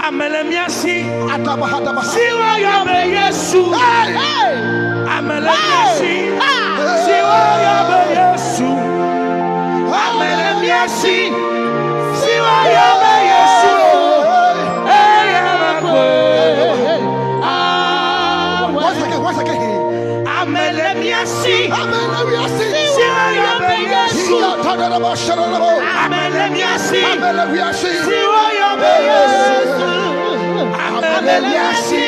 Amelemiasi. Adabahadaba. Siwa yabe Yesu. Amelemiasi. Siwa yabe Yesu. Amelemiasi. Siwa yabe Yesu. Once again. Amelemiasi. Amelemiasi. Siwa yabe Yesu. Amelemiasi. Amelemiasi. Siwa yabe Yesu. Amelemiasi.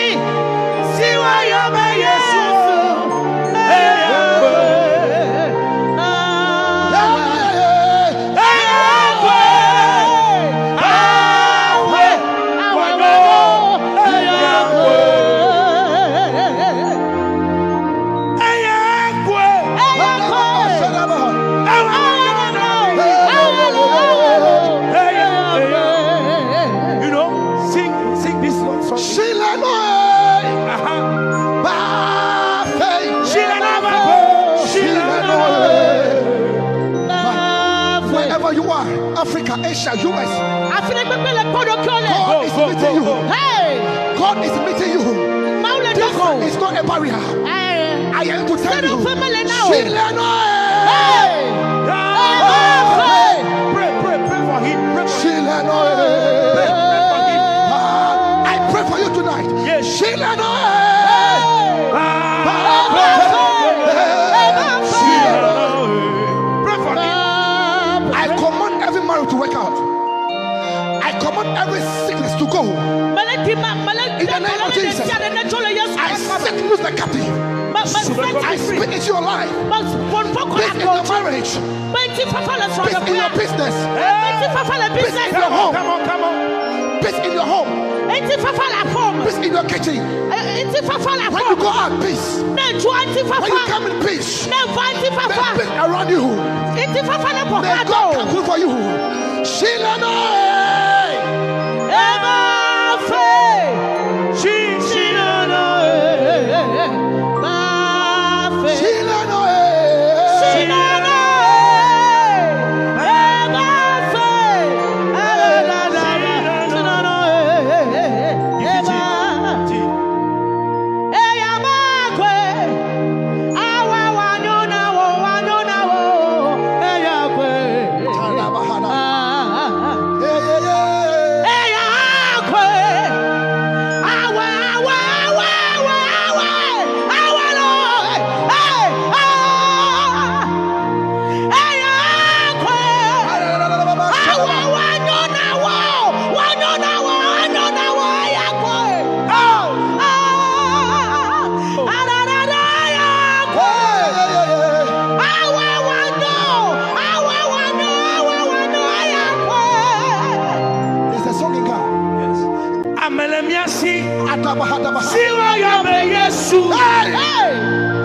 Siwa yabe Yesu. Wherever you are, Africa, Asia, US, God is meeting you. God is meeting you. Distance is not a barrier. I am to tell you. Pray for him. I pray for you tonight. Yes. To work out. I command every sickness to go. In the name of Jesus. I set loose the captive. I speak into your life. Peace in your marriage. Peace in your business. Peace in your home. Come on. Peace in your home. Peace in your kitchen. When you go out, peace. When you come in, peace. There's peace around you. May God come through for you. Siwa yabe Yesu.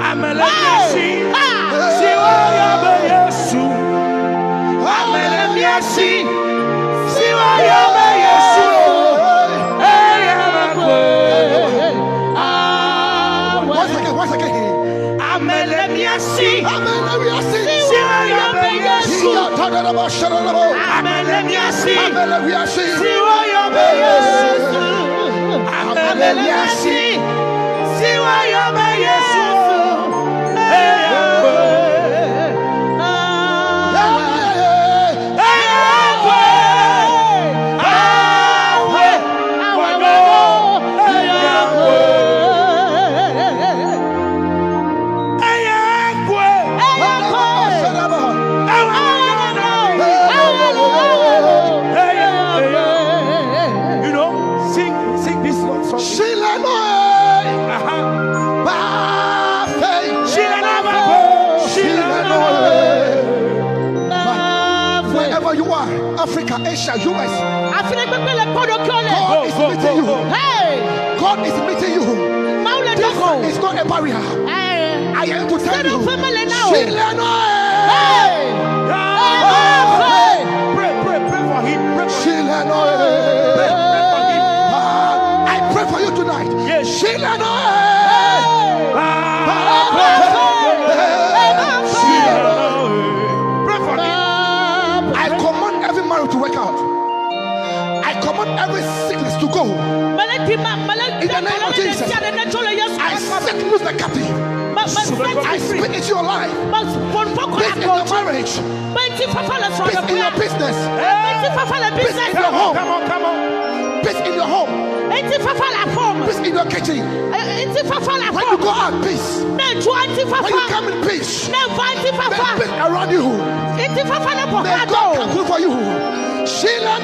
Amelemiasi. Siwa yabe Yesu. Amelemiasi. Siwa yabe Yesu. Once again. Amelemiasi. Siwa yabe Yesu. Amelemiasi. Siwa yabe Yesu. Amelemiasi. Siwa yabe Yesu. Wherever you are, Africa, Asia, US, God is meeting you. God is meeting you. Distance is not a barrier. I am to tell you. Pray for him. I pray for you tonight. Yes. To work out. I command every sickness to go. In the name of Jesus, I set loose the captive. I speak into your life. Peace in your marriage. Peace in your business. Peace in your home. Come on. Peace in your home. Peace in your kitchen. When you go out, peace. When you come in, peace. There's peace around you. May God come through for you. Sheila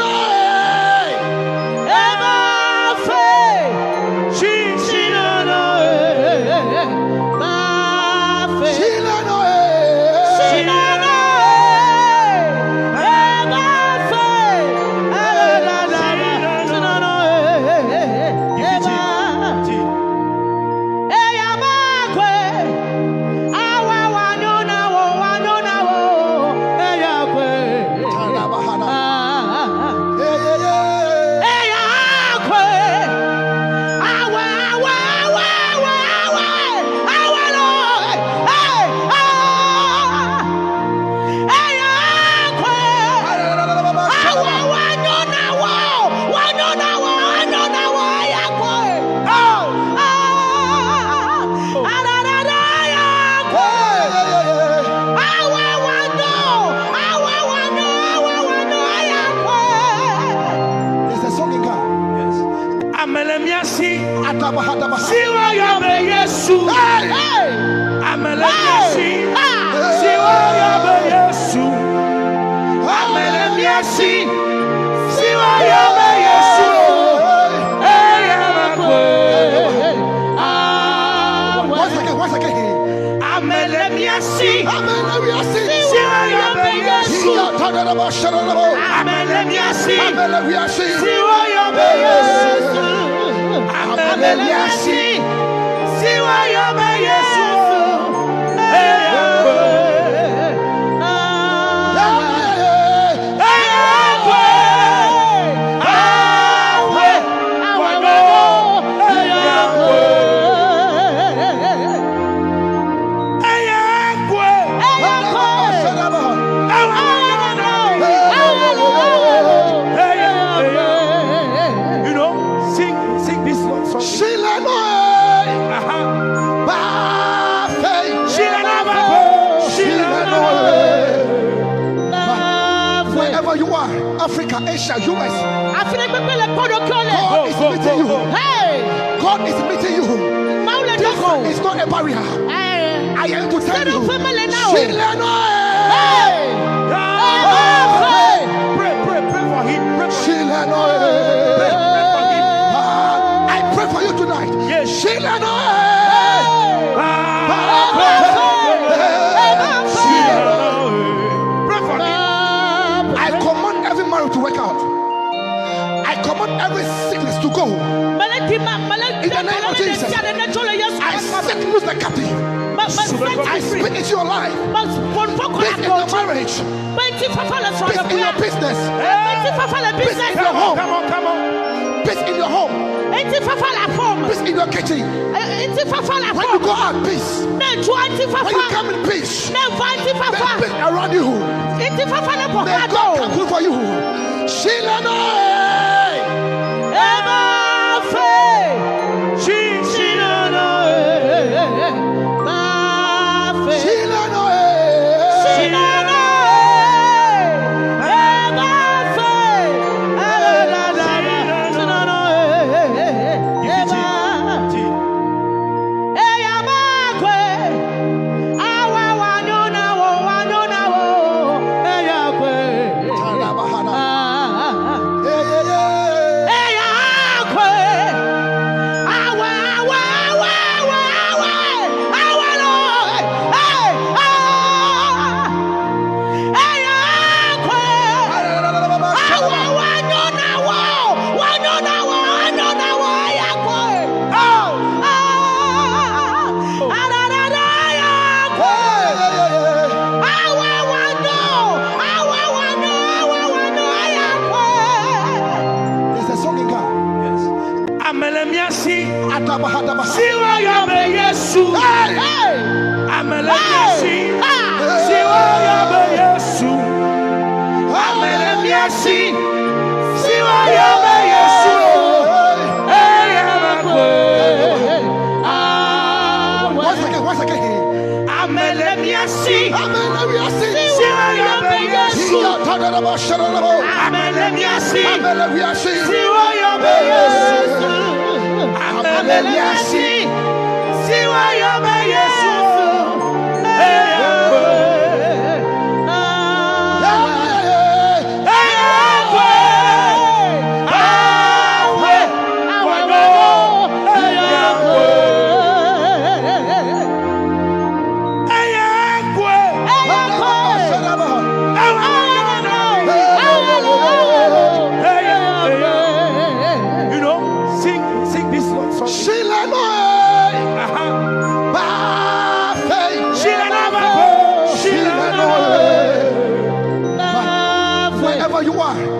Africa, Asia, US. God is meeting you. Different is not a barrier. I am to tell you. Pray for him. I pray for you tonight. Yes. Pray for him. I command every marriage to work out. I command every sickness to go. In the name of Jesus, I set loose the captive. I speak into your life. Peace in your marriage. Peace in your business. Peace in your home. Come on. Peace in your home. Peace in your kitchen. When you go out, peace. When you come in, peace. There's peace around you. May God come through for you. Sheila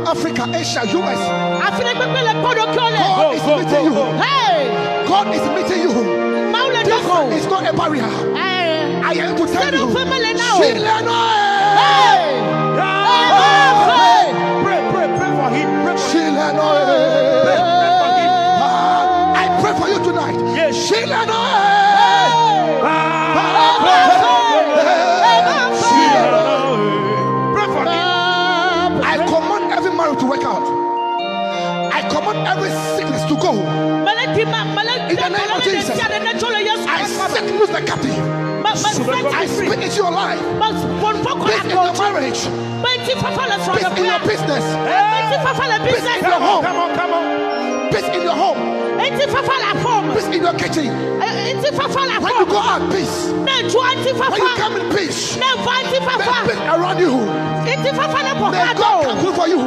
Africa, Asia, US. God is Go, meeting you. Hey! God is meeting you. Distance is not a barrier. I am to tell you. Pray for him. I pray for you tonight. Yes. To work out. I command every sickness to go. In the name of Jesus. I set loose the captive. I speak into your life. Peace in your marriage. Peace in your business. Peace in your home. Come on. Peace in your home. Peace in your kitchen. When you go out, peace. When you come in, peace. There's peace around you. May God come through for you.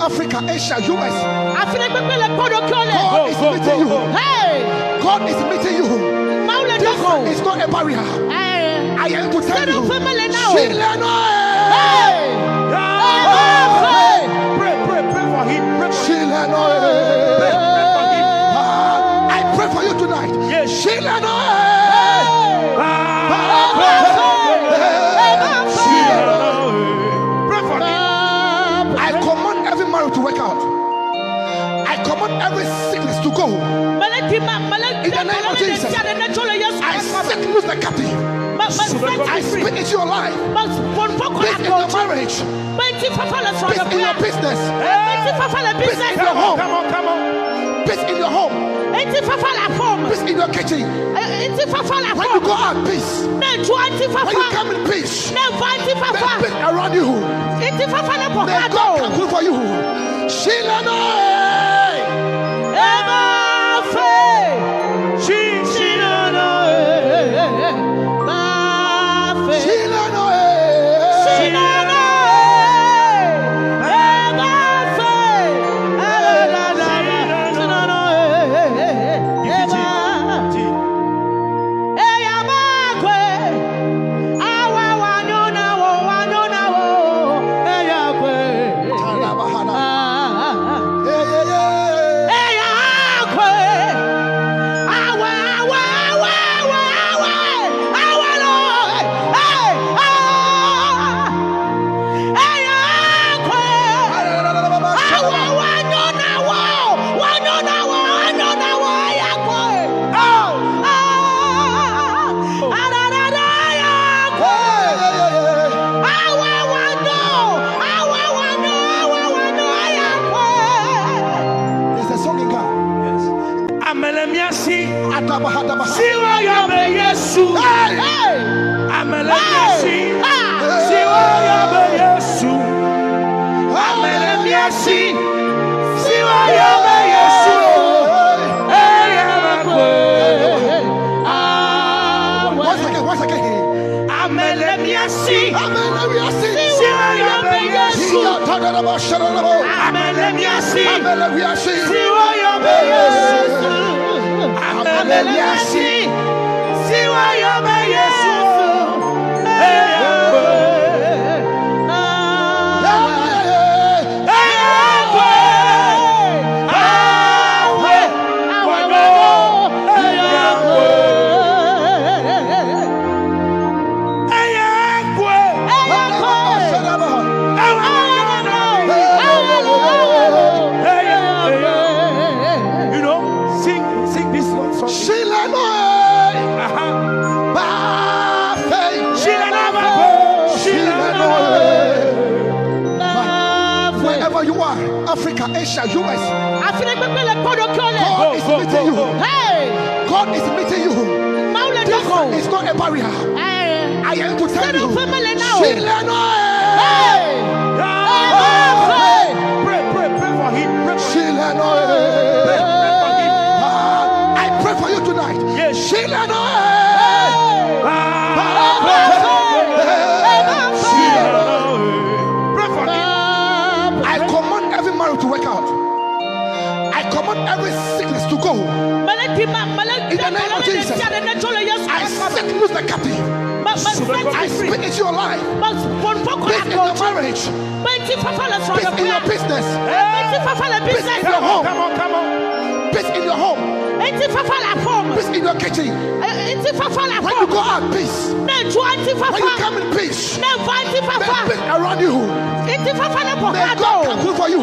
Africa, Asia, US. God is meeting you. God is meeting you. Distance is not a barrier. I am to tell you. Pray for him. I pray for you tonight. Yes. To work out. I command every sickness to go. In the name of Jesus. I set loose the captive. I speak into your life. Peace in your marriage. Peace in your business. Peace in your home. Come on. Peace in your home. Peace in your kitchen. When you go out, peace. When you come in, peace. May peace around you. May God come through for you. Sheila Africa, Asia, US. God is meeting you. God is meeting you. Difference is not a barrier. I am to tell you. Pray for him. I pray for you tonight. Yes. To work out. I command every sickness to go. In the name of Jesus. I set loose the captive. I speak into your life. Peace in your marriage. Peace in your business. Peace in your home. Peace in your home. Peace in your kitchen. When you go out, peace. When you come in, peace. May peace around you. May God come through for you.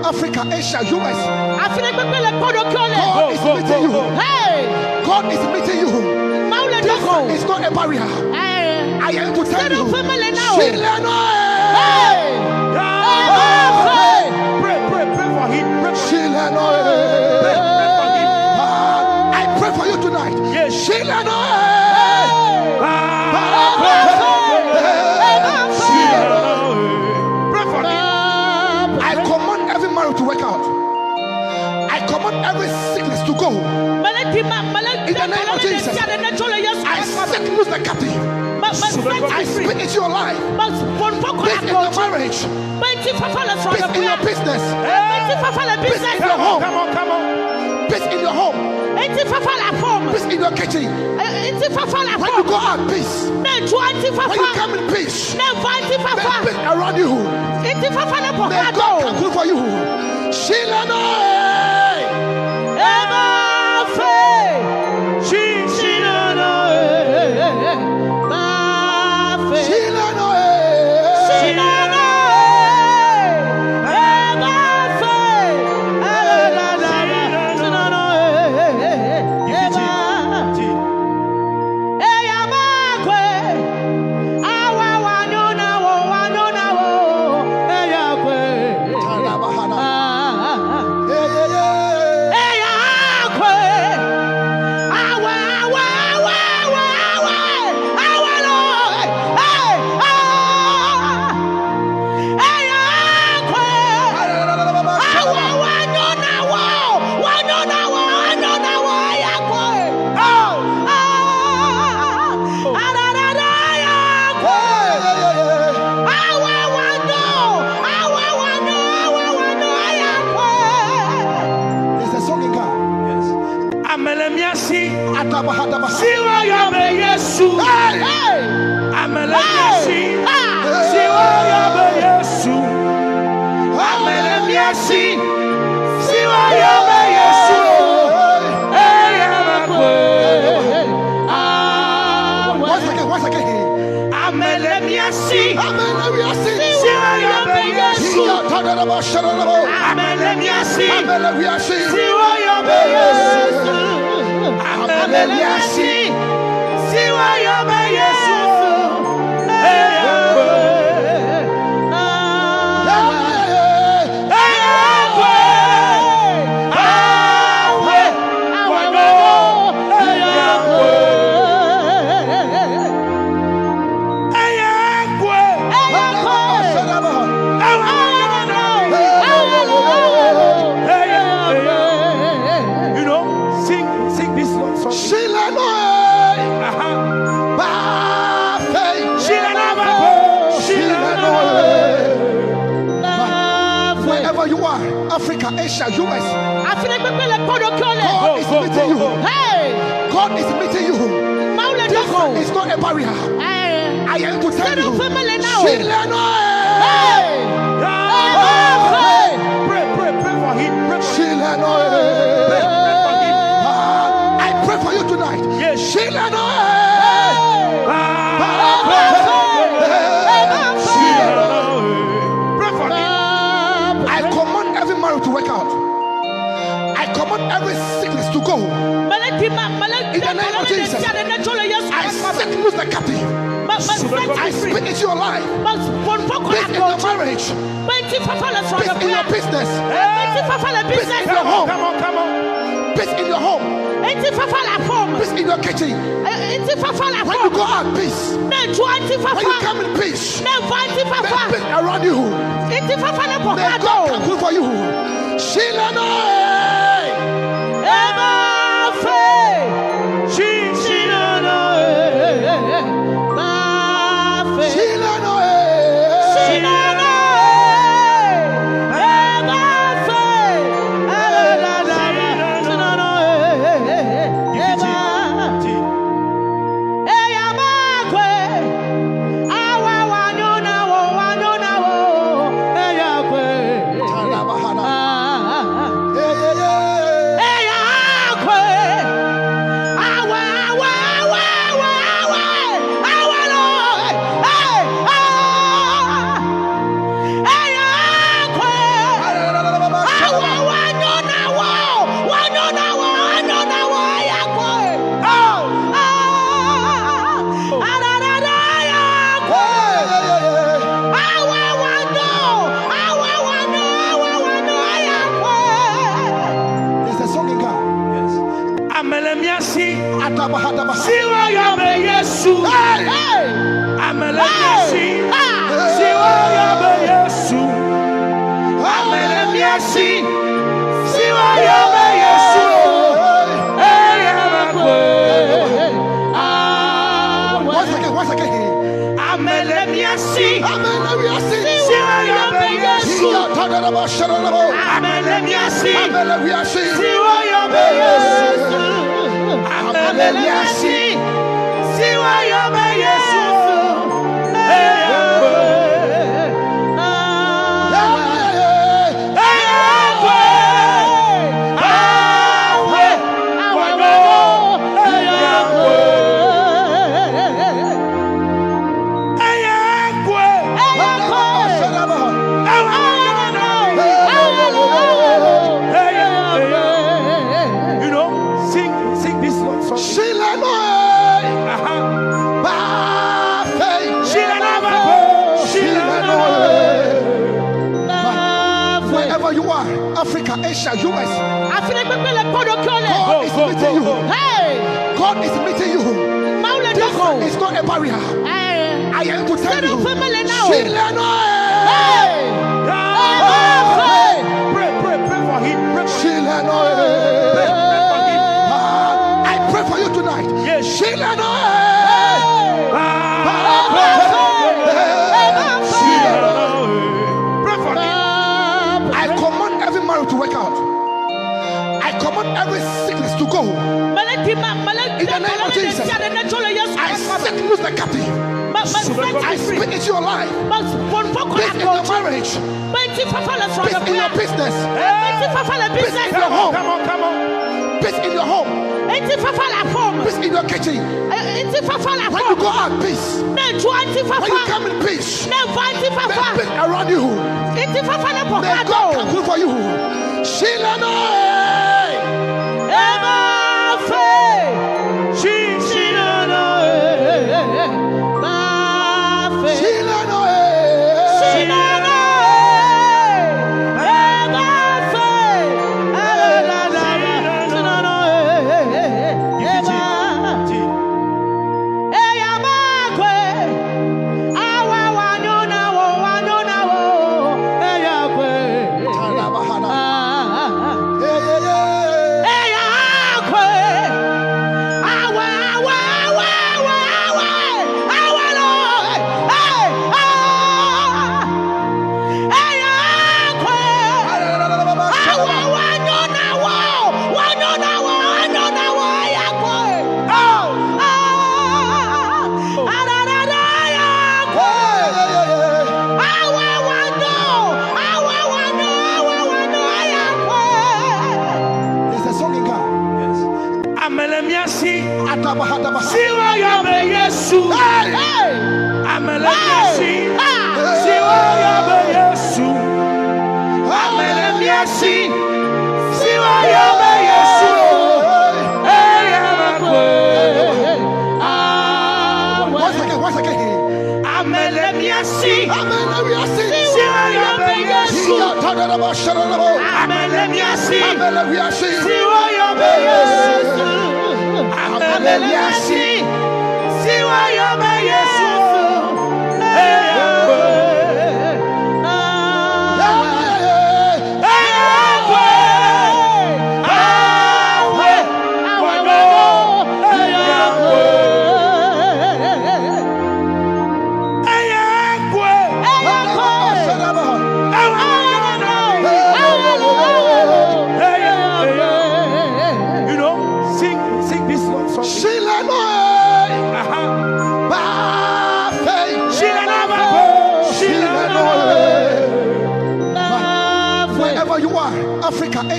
Africa, Asia, US. God is God meeting you. God is meeting you. Distance is not a barrier. I am to tell you. Pray for him. I pray for you tonight. Yes. To work out. I command every sickness to go. In the name of Jesus. I set loose the captive. I speak into your life. Peace in your marriage. Peace in your business. Peace in your home. Come on. Peace in your home. Peace in your kitchen. When you go out, peace. When you come in, peace. May peace around you. May God come through for you. Africa, Asia, US. God is meeting you. God is meeting you. Distance is not a barrier. I am to tell you. Pray for him. I pray for you tonight. Yes. To work out. I command every sickness to go. In the name of Jesus. I set loose the captive. I speak into your life. Peace in your marriage. Peace in your business. Peace in your home. Come on. Peace in your home. Peace in your kitchen. When you go out, peace. When you come in, peace. May peace around you. May God come through for you. Africa, Asia, US. God is Go, meeting you. Hey! God is meeting you. Distance is not a barrier. I am to tell you. Pray for him. I pray for you tonight. Yes. Pray for him. I command every marriage to work out. I command every sickness to go. In the name of Jesus, I set loose the captive. I speak into your life. Peace in your marriage. Peace in your business. Peace in your home. Come on. Peace in your home. Peace in your kitchen. When you go out, peace. When you come in, peace. May peace around you. May God come through for you.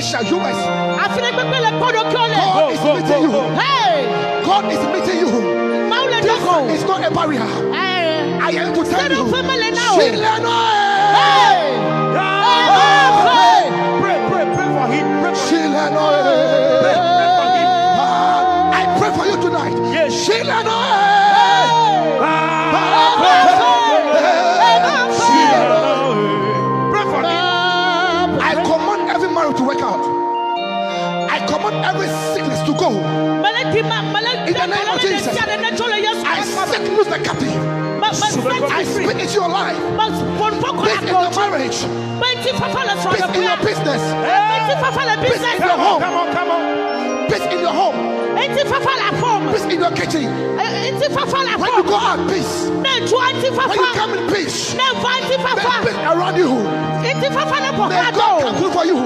Asia, US. God is meeting you. God is meeting you. Distance is not a barrier. I am to tell you. Pray for him. Pray for him. I pray for you tonight. Yes. Pray for him. I command every marriage to work out. I command every sickness to go. In the name of Jesus, I set loose the captive. I speak into your life. Peace in your marriage. Peace in your business. Peace in your home. Come on. Peace in your home. Peace in your kitchen. When you go out, peace. When you come in, peace. May peace around you. May God come through for you.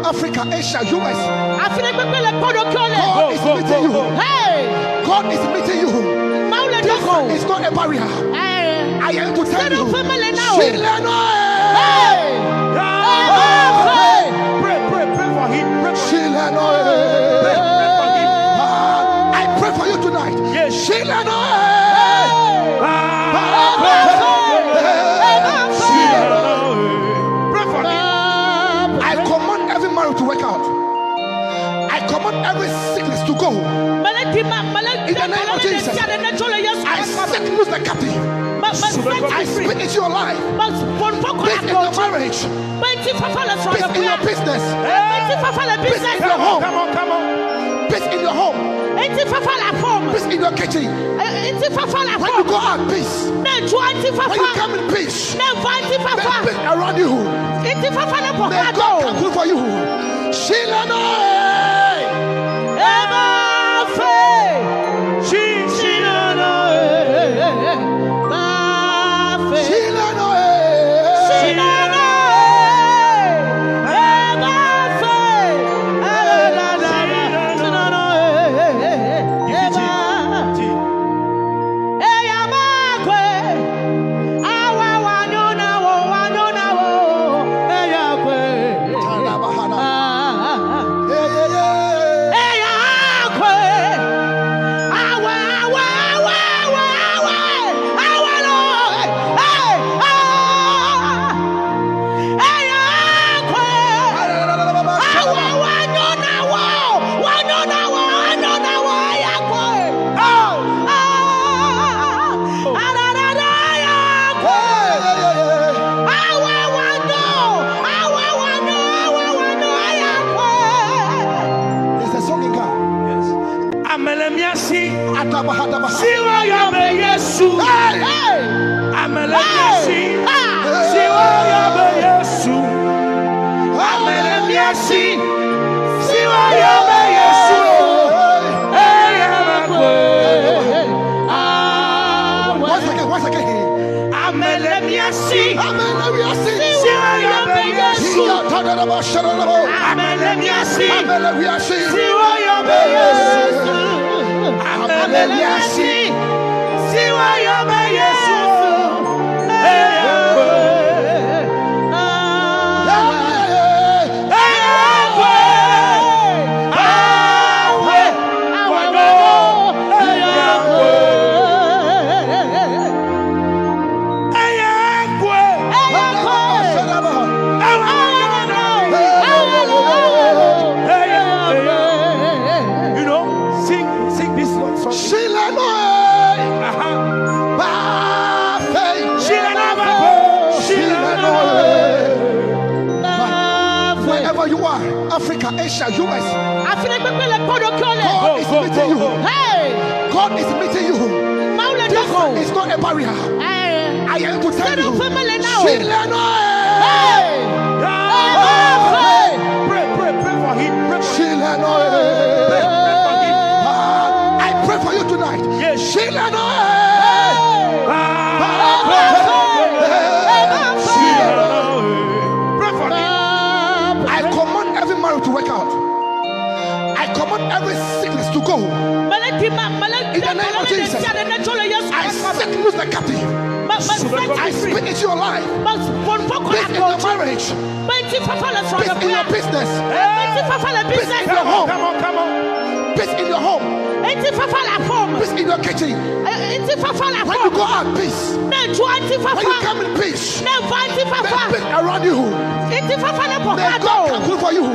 Africa, Asia, US. God is meeting you. God is meeting you. Distance is not a barrier. I am to tell you. Pray for him. I pray for you tonight. Yes. Pray for him. I command every marriage to work out. I command every sickness to go. In the name of Jesus, I set loose the captive. I speak into your life. Peace in your marriage. Peace in your business. Peace in your home. Come on. Peace in your home. Peace in your kitchen. When you go out, peace. When you come in, peace. May peace around you. May God come through for you. Amelemiasi. Adabahadaba. Siwa yabe Yesu. Amelemiasi. Siwa yabe Yesu. Amelemiasi. Siwa yabe Yesu. Once again. Amelemiasi. Amelemiasi. Siwa yabe Yesu. Amelemiasi. Amelemiasi. Siwa yabe Yesu. Amelemiasi. Siwa yabe Yesu. Wherever you are, Africa, Asia, US, God is meeting you. God is meeting you. Distance is not a barrier. I am to tell you. Pray for him. I pray for you tonight. Yes. To work out. I command every sickness to go. In the name of Jesus. I set loose the captive. I speak into your life. Peace in your marriage. Peace in your business. Peace in your home. Come on. Peace in your home. Peace in your kitchen. When you go out, peace. When you come in, peace. May peace around you. May God come through for you.